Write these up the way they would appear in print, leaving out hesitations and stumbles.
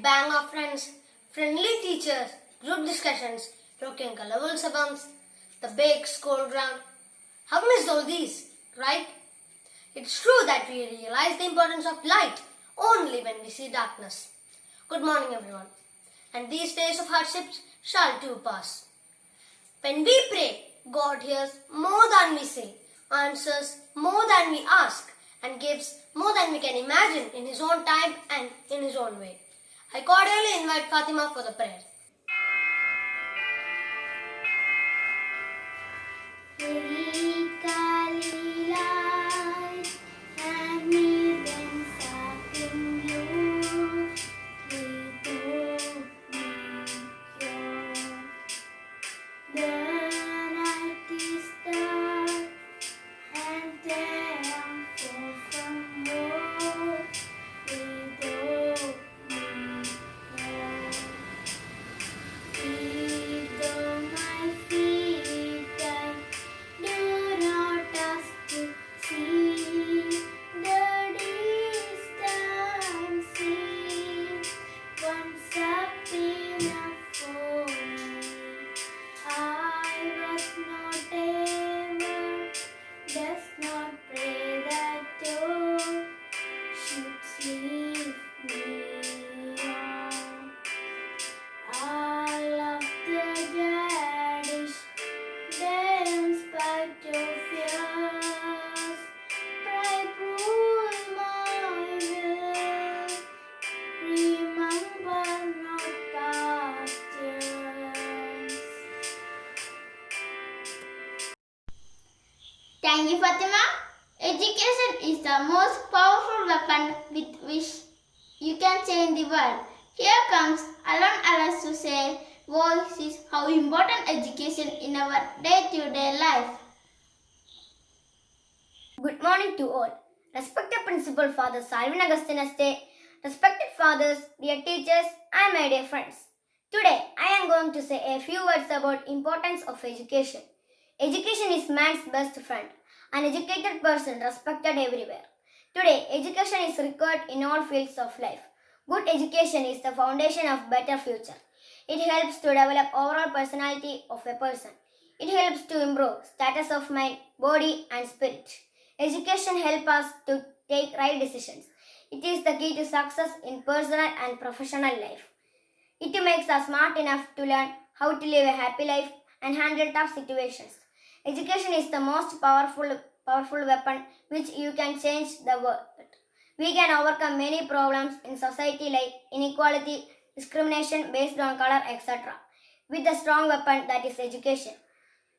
bang of friends, friendly teachers, group discussions, rocking colorful sabams, the big school ground. How miss all these, right? It's true that we realize the importance of light only when we see darkness. Good morning, everyone. And these days of hardships shall too pass. When we pray, God hears more than we say, answers more than we ask, and gives more than we can imagine in His own time and in His own way. I cordially invite Fatima for the prayer. Thank you, Fatima. Education is the most powerful weapon with which you can change the world. Here comes Alan Alice to say what is how important education in our day-to-day life. Good morning to all. Respected Principal Father Salvin Augustinus Day, respected fathers, dear teachers, and my dear friends. Today, I am going to say a few words about importance of education. Education is man's best friend. An educated person respected everywhere. Today, education is required in all fields of life. Good education is the foundation of better future. It helps to develop overall personality of a person. It helps to improve status of mind, body, and spirit. Education helps us to take right decisions. It is the key to success in personal and professional life. It makes us smart enough to learn how to live a happy life and handle tough situations. Education is the most powerful weapon which you can change the world. We can overcome many problems in society like inequality, discrimination based on color, etc. with a strong weapon that is education.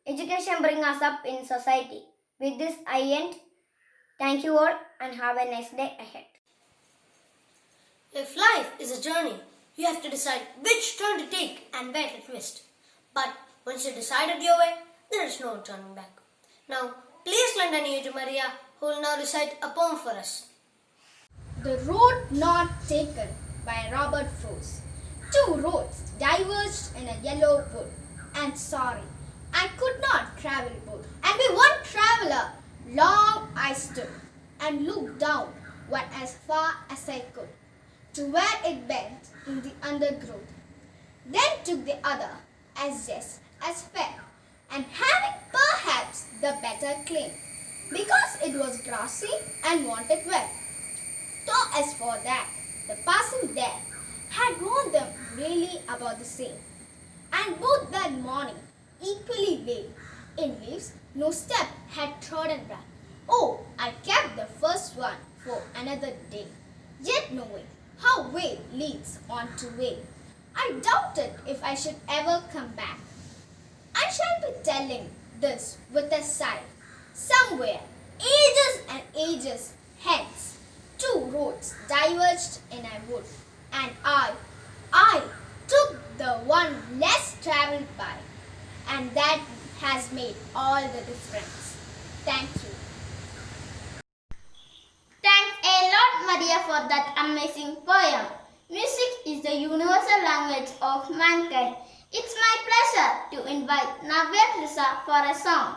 Education brings us up in society. With this I end. Thank you all and have a nice day ahead. If life is a journey, you have to decide which turn to take and where to twist. But once you decided your way, there is no turning back. Now, please lend an ear to Maria, who will now recite a poem for us. The Road Not Taken by Robert Frost. Two roads diverged in a yellow wood, and sorry, I could not travel both. And with one traveler, long I stood, and looked down one as far as I could, to where it bent in the undergrowth. Then took the other, as just as fair, and having perhaps the better claim, because it was grassy and wanted well. Though as for that, the passing there had warned them really about the same, and both that morning equally vague. In leaves no step had trodden back. Oh, I kept the first one for another day, yet knowing how way leads on to way, I doubted if I should ever come back. I shall be telling this with a sigh. Somewhere, ages and ages hence, two roads diverged in a wood, and I took the one less travelled by, and that has made all the difference. Thank you. Thanks a lot, Maria, for that amazing poem. Music is the universal language of mankind. It's my pleasure to invite Navya Lisa for a song.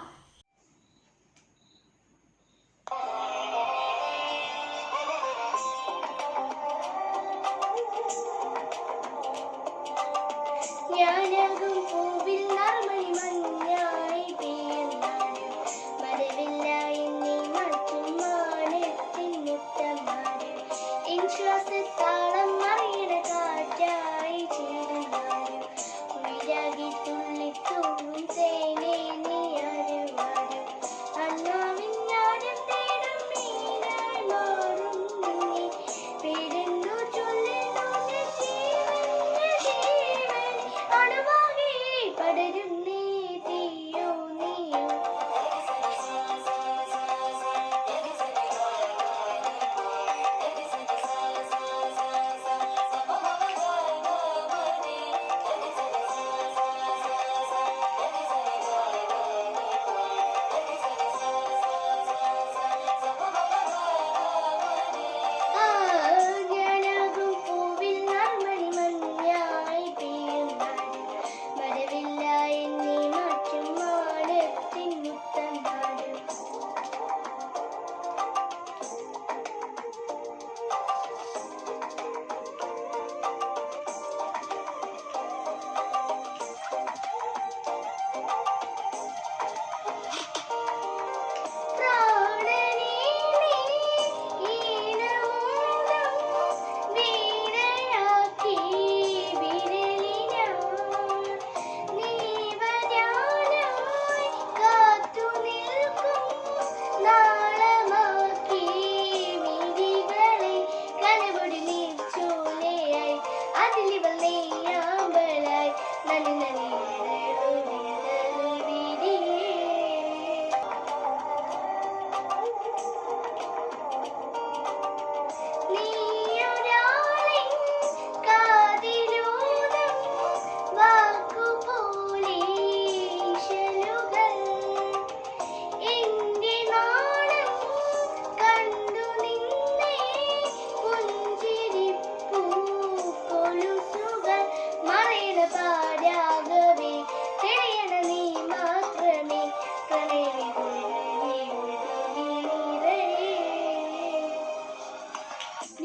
കാതിലിവൾ നെയ്യാമ്പലായി നനി നനി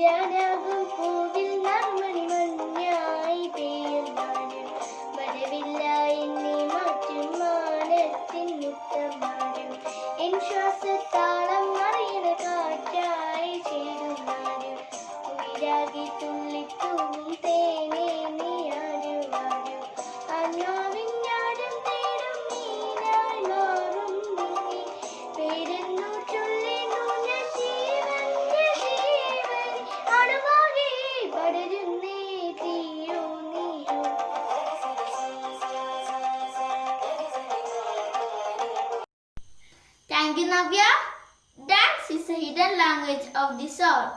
ഞാനാകും പൂവിൽ നറുമണി മഞ്ഞായി പെയ്യുന്നാലും വരവില്ല എന്നെ മാറ്റും മാനത്തിൻ മുത്തമാരും N ശ്വാസത്താളം മറിയണ കാറ്റായി ചേരുന്നാലും ഉയരാകി തുള്ളിത്തൂവും തേനേ നീ ആരും അന്യോവിഞ്ഞാടും തേടും നീനായി മാറും നീ പേരെന്നു ചൊല്ലി നൂന ജീവന്റെ ജീവൻ അണുവാകെ പടരുന്നേ തീയോ നീയോ. Thank you, Navya. Dance is a hidden language of the soul.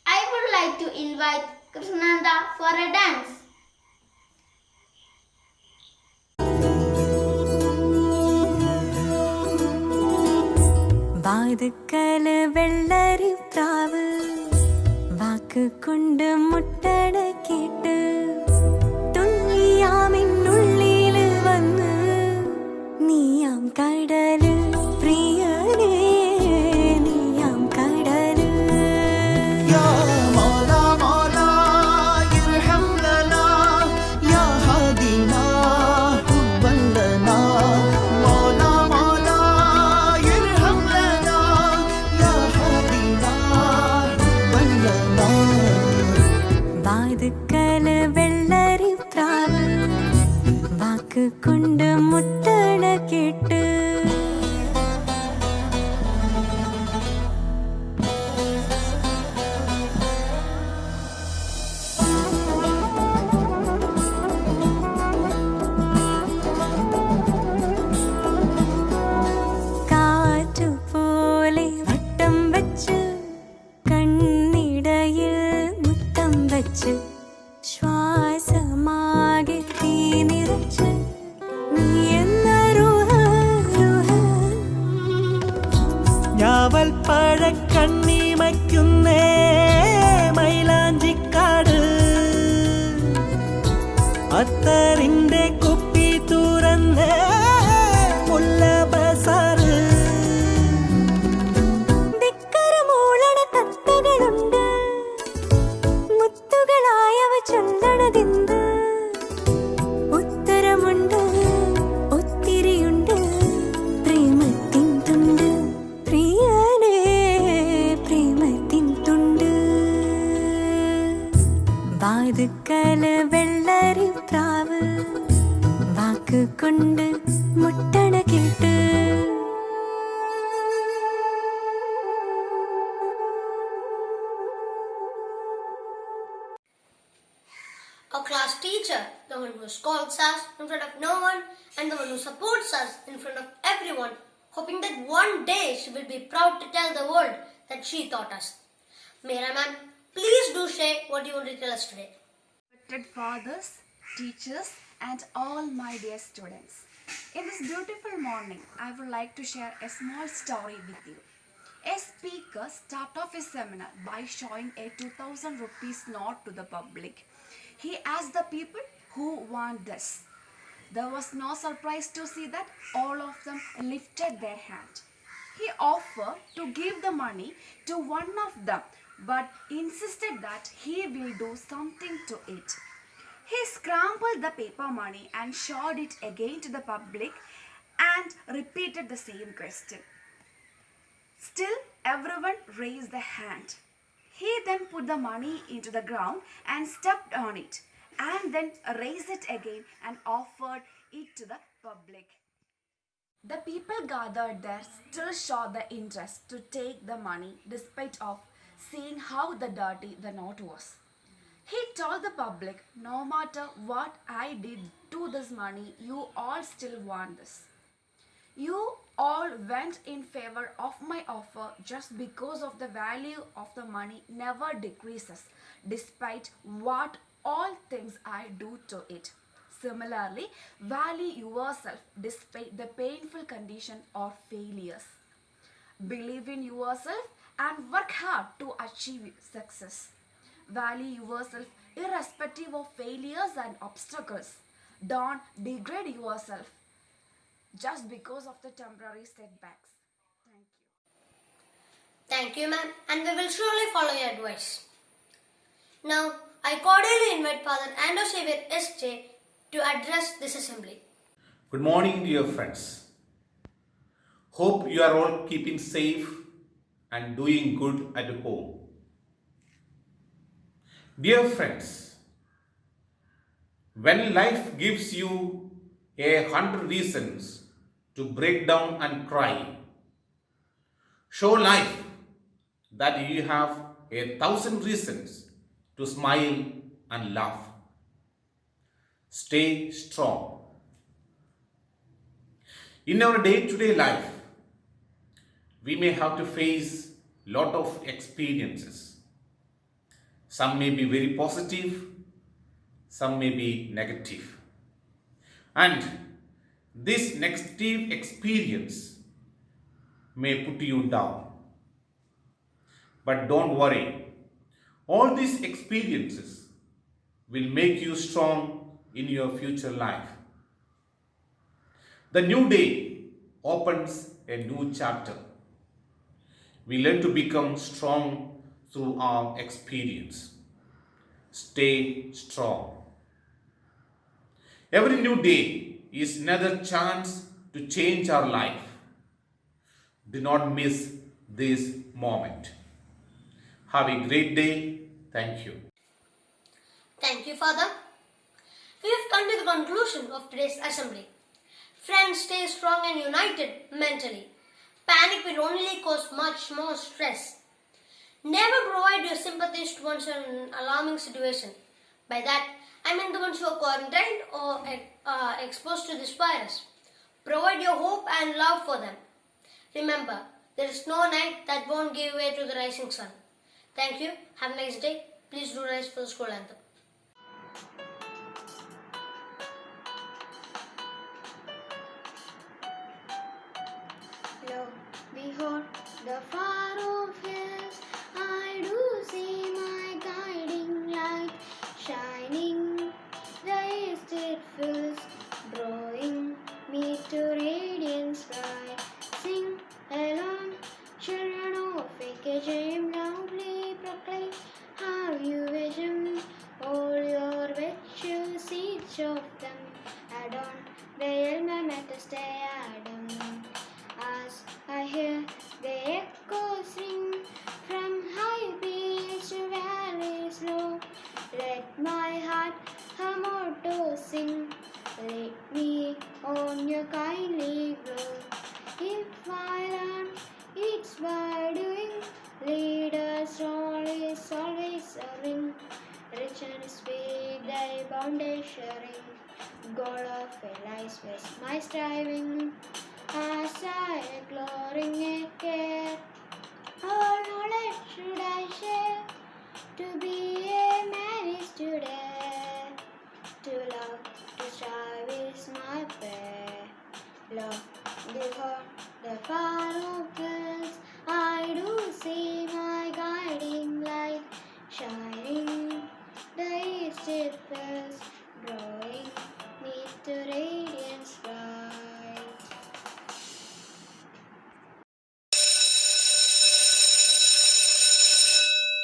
I would like to invite Krishnanda for a dance. വാതുക്കല് വെള്ളരി പ്രാവ് വാക്ക് കൊണ്ട് മുട്ടട കേട്ട് തുള്ളിയാമിന്നുള്ളില് വന്ന് നീയാം കടല് പ്രിയനേ നീയാം കടല് يا مولا مولا ارحم لنا يا هادينا حبا لنا مولا مولا ارحم لنا يا هادينا حبا لنا വാതുക്കല് വെള്ളരി പ്രാവ് വാക്ക് കൊണ്ട് മുട്ടട കേട്ട് കാറ്റുപോലെ വട്ടം വച്ച് കണ്ണിടയിൽ മുത്തം വച്ച് ശ്വാസമാകെ തീ നിറച്ച് നീ എന്ന രുഹ രുഹ ഞാവൽ പഴക്കണ്ണിമയ്ക്കുന്നേ മൈലാഞ്ചിക്കാട് അത്തറിന്റെ കുപ്പി തുറന്ന് മുല്ല ബസാറ് ധിക്കരമൂളണ തത്തകളുണ്ട് മുത്തുകളായവ ചൊല്ലണതെന്ത് ഉത്തരമുണ്ട് ഒത്തിരിയുണ്ട് പ്രേമത്തിൻ തുണ്ട് പ്രിയനേ പ്രേമത്തിൻ തുണ്ട് വാതുക്കല് വെള്ളരി പ്രാവ് വാക്ക് കൊണ്ട് മുട്ടണ കേട്ട് Our class teacher, the one who scolds us in front of no one and the one who supports us in front of everyone, hoping that one day she will be proud to tell the world that she taught us. Meera ma'am, please do share what you want to tell us today. Respected fathers, teachers, and all my dear students. In this beautiful morning, I would like to share a small story with you. A speaker started off his seminar by showing a 2000 rupees note to the public. He asked the people who want this. There was no surprise to see that all of them lifted their hand. He offered to give the money to one of them, but insisted that he will do something to it. He scrambled the paper money and showed it again to the public and repeated the same question. Still, everyone raised their hand. He then put the money into the ground and stepped on it, and then raised it again and offered it to the public. The people gathered there still showed the interest to take the money despite of seeing how the dirty the note was. He told the public, no matter what I did to this money, you all still want this. You all went in favor of my offer just because of the value of the money never decreases despite what all things I do to it. Similarly, value yourself despite the painful condition or failures. Believe in yourself and work hard to achieve success. Value yourself irrespective of failures and obstacles. Don't degrade yourself just because of the temporary setbacks. Thank you. Thank you, ma'am, and we will surely follow your advice. Now, I cordially invite Father Andrew Xavier S.J. to address this assembly. Good morning, dear friends. Hope you are all keeping safe and doing good at home. Dear friends, when life gives you 100 reasons to break down and cry, show life that you have 1,000 reasons to smile and laugh. Stay strong. In our day-to-day life, we may have to face lot of experiences. Some may be very positive, some may be negative. And this negative experience may put you down. But don't worry, all these experiences will make you strong in your future life. The new day opens a new chapter. We learn to become strong through our experience. Stay strong. Every new day is another chance to change our life. Do not miss this moment. Have a great day. Thank you. Thank you, Father. We have come to the conclusion of today's assembly. Friends, stay strong and united mentally. Panic will only cause much more stress. Never provide your sympathies to ones in an alarming situation. By that, I mean the ones who are quarantined or exposed to this virus. Provide your hope and love for them. Remember, there is no night that won't give way to the rising sun. Thank you. Have a nice day. Please do rise for the school anthem. Lo, behold, the far off hills, I do see my guiding light shining. The east it fills, drawing me to radiance bright. Sing along, children of Ekajim, loudly proclaim. Have you vision? All your virtues, each of them adorn the alma mater stay Adam. As I hear the echoes ring from high peaks to valleys low, let my heart her motto sing. Let me on your kindly glow. If I learn, it's by doing. Lead us all is always serving. Rich and sweet thy boundary sharing. God of a life was my striving. As I exploring a care, all knowledge should I share. To be a man is to dare. To love, to strive is my prayer. Love, behold, the far off hills, I do see my guiding light shining. The east it fills,